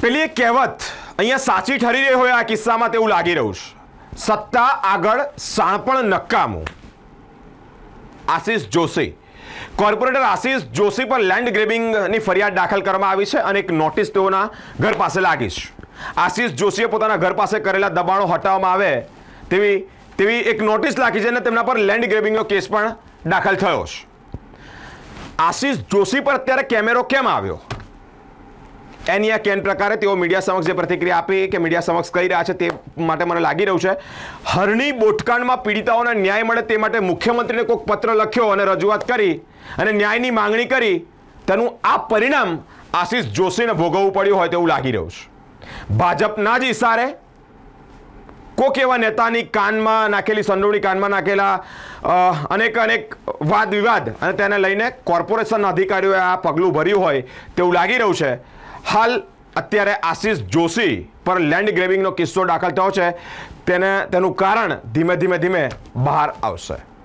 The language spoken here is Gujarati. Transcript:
પેલી એક કહેવત અહીંયા સાચી ઠરી રહી હોય આ કિસ્સામાં તેવું લાગી રહ્યું છે. સત્તા આગળ શાણપણ નકામું. આશિષ જોશી, કોર્પોરેટર આશિષ જોશી પર લેન્ડ ગ્રેબિંગની ફરિયાદ દાખલ કરવામાં આવી છે અને એક નોટિસ તેઓના ઘર પાસે લાગી છે. આશિષ જોશીએ પોતાના ઘર પાસે કરેલા દબાણો હટાવવામાં આવે તેવી એક નોટિસ લાગી છે અને તેમના પર લેન્ડ ગ્રેબિંગનો કેસ પણ દાખલ થયો છે. આશિષ જોશી પર અત્યારે કેમેરો કેમ આવ્યો એની આ કેન પ્રકારે તેઓ મીડિયા સમક્ષ જે પ્રતિક્રિયા આપી કે મીડિયા સમક્ષ કહી રહ્યા છે તે માટે મને લાગી રહ્યું છે હરણી બોટકાંડમાં પીડિતાઓને ન્યાય મળે તે માટે મુખ્યમંત્રીને કોઈક પત્ર લખ્યો અને રજૂઆત કરી અને ન્યાયની માંગણી કરી. તેનું આ પરિણામ આશિષ જોશીને ભોગવવું પડ્યું હોય તેવું લાગી રહ્યું છે. ભાજપના જ ઇશારે કોક એવા નેતાની કાનમાં નાખેલી સંડોવણી, કાનમાં નાખેલા અનેક વાદ વિવાદ અને તેને લઈને કોર્પોરેશનના અધિકારીઓએ આ પગલું ભર્યું હોય તેવું લાગી રહ્યું છે. હાલ અત્યારે આશિષ જોશી પર લેન્ડ ગ્રેબિંગનો કિસ્સો દાખલ થયો છે. તેનું કારણ ધીમે ધીમે બહાર આવશે.